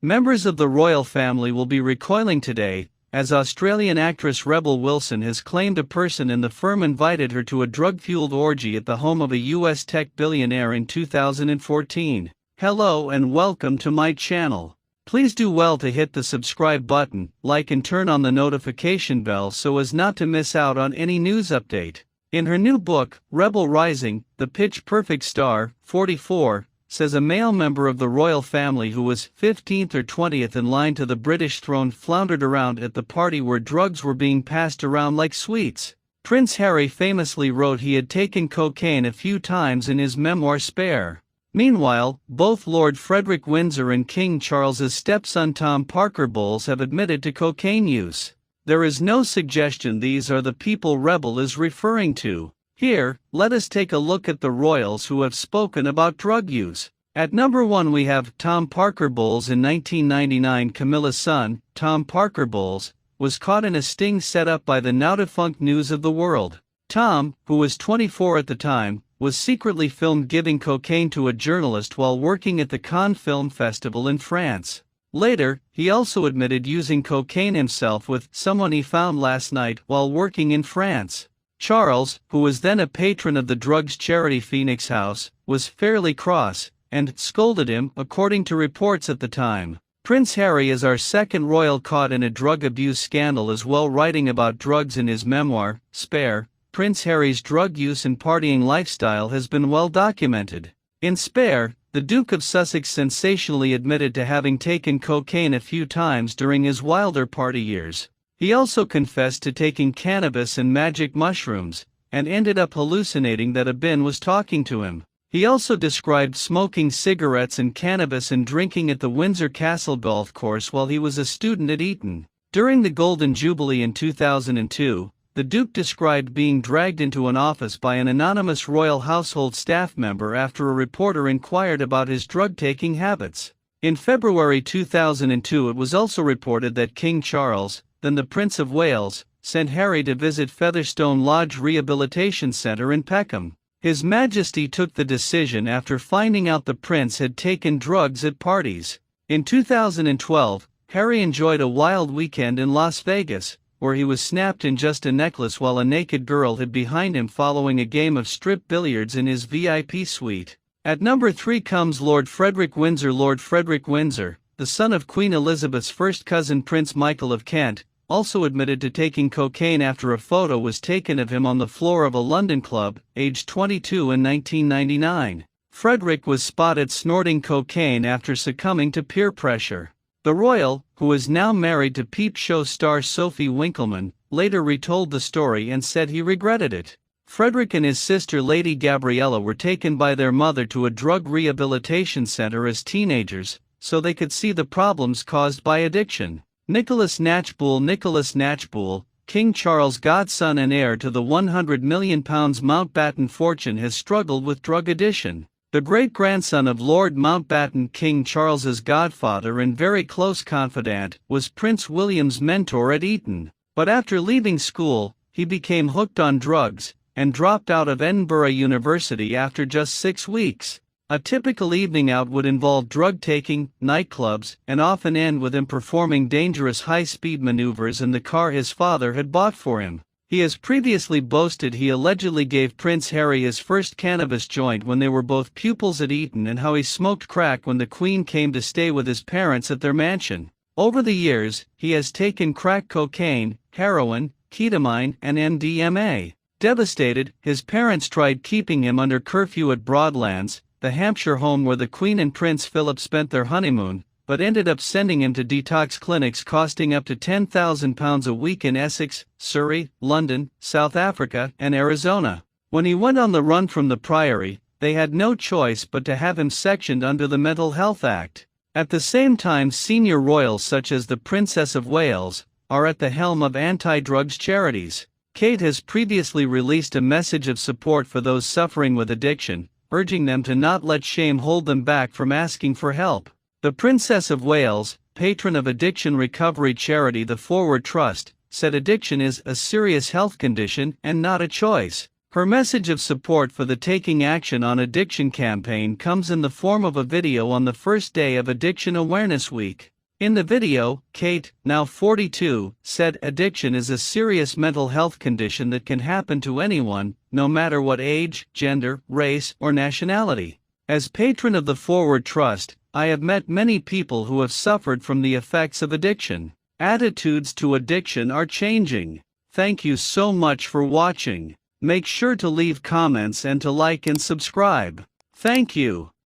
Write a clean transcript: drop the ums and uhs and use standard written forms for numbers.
Members of the royal family will be recoiling today, as Australian actress Rebel Wilson has claimed a person in the firm invited her to a drug-fueled orgy at the home of a US tech billionaire in 2014. Hello and welcome to my channel. Please do well to hit the subscribe button, like and turn on the notification bell so as not to miss out on any news update. In her new book, Rebel Rising, the Pitch Perfect star, 44, says a male member of the royal family who was 15th or 20th in line to the British throne floundered around at the party where drugs were being passed around like sweets. Prince Harry famously wrote he had taken cocaine a few times in his memoir Spare. Meanwhile, both Lord Frederick Windsor and King Charles's stepson Tom Parker Bowles have admitted to cocaine use. There is no suggestion these are the people Rebel is referring to. Here, let us take a look at the royals who have spoken about drug use. At number 1 we have Tom Parker Bowles. In 1999, Camilla's son, Tom Parker Bowles, was caught in a sting set up by the now-defunct News of the World. Tom, who was 24 at the time, was secretly filmed giving cocaine to a journalist while working at the Cannes Film Festival in France. Later, he also admitted using cocaine himself with someone he found last night while working in France. Charles, who was then a patron of the drugs charity Phoenix House, was fairly cross, and scolded him, according to reports at the time. Prince Harry is our second royal caught in a drug abuse scandal as well, writing about drugs in his memoir, Spare. Prince Harry's drug use and partying lifestyle has been well documented. In Spare, the Duke of Sussex sensationally admitted to having taken cocaine a few times during his wilder party years. He also confessed to taking cannabis and magic mushrooms, and ended up hallucinating that a bin was talking to him. He also described smoking cigarettes and cannabis and drinking at the Windsor Castle golf course while he was a student at Eton. During the Golden Jubilee in 2002, the Duke described being dragged into an office by an anonymous royal household staff member after a reporter inquired about his drug-taking habits. In February 2002 it was also reported that King Charles, then the Prince of Wales, sent Harry to visit Featherstone Lodge Rehabilitation Centre in Peckham. His Majesty took the decision after finding out the prince had taken drugs at parties. In 2012, Harry enjoyed a wild weekend in Las Vegas, where he was snapped in just a necklace while a naked girl hid behind him following a game of strip billiards in his VIP suite. At number 3 comes Lord Frederick Windsor. Lord Frederick Windsor, the son of Queen Elizabeth's first cousin Prince Michael of Kent, also admitted to taking cocaine after a photo was taken of him on the floor of a London club, aged 22 in 1999. Frederick was spotted snorting cocaine after succumbing to peer pressure. The royal, who is now married to Peep Show star Sophie Winkleman, later retold the story and said he regretted it. Frederick and his sister Lady Gabriella were taken by their mother to a drug rehabilitation center as teenagers, so they could see the problems caused by addiction. Nicholas Knatchbull, King Charles' godson and heir to the £100 million Mountbatten fortune, has struggled with drug addiction. The great-grandson of Lord Mountbatten, King Charles's godfather and very close confidant, was Prince William's mentor at Eton. But after leaving school, he became hooked on drugs, and dropped out of Edinburgh University after just 6 weeks. A typical evening out would involve drug-taking, nightclubs, and often end with him performing dangerous high-speed maneuvers in the car his father had bought for him. He has previously boasted he allegedly gave Prince Harry his first cannabis joint when they were both pupils at Eton, and how he smoked crack when the Queen came to stay with his parents at their mansion. Over the years, he has taken crack cocaine, heroin, ketamine, and MDMA. Devastated, his parents tried keeping him under curfew at Broadlands, the Hampshire home where the Queen and Prince Philip spent their honeymoon, but ended up sending him to detox clinics costing up to £10,000 a week in Essex, Surrey, London, South Africa, and Arizona. When he went on the run from the Priory, they had no choice but to have him sectioned under the Mental Health Act. At the same time, senior royals such as the Princess of Wales are at the helm of anti-drugs charities. Kate has previously released a message of support for those suffering with addiction, urging them to not let shame hold them back from asking for help. The Princess of Wales, patron of addiction recovery charity the Forward Trust, said addiction is a serious health condition and not a choice. Her message of support for the Taking Action on Addiction campaign comes in the form of a video on the first day of Addiction Awareness Week. In the video, Kate, now 42, said addiction is a serious mental health condition that can happen to anyone, no matter what age, gender, race, or nationality. As patron of the Forward Trust, I have met many people who have suffered from the effects of addiction. Attitudes to addiction are changing. Thank you so much for watching. Make sure to leave comments and to like and subscribe. Thank you.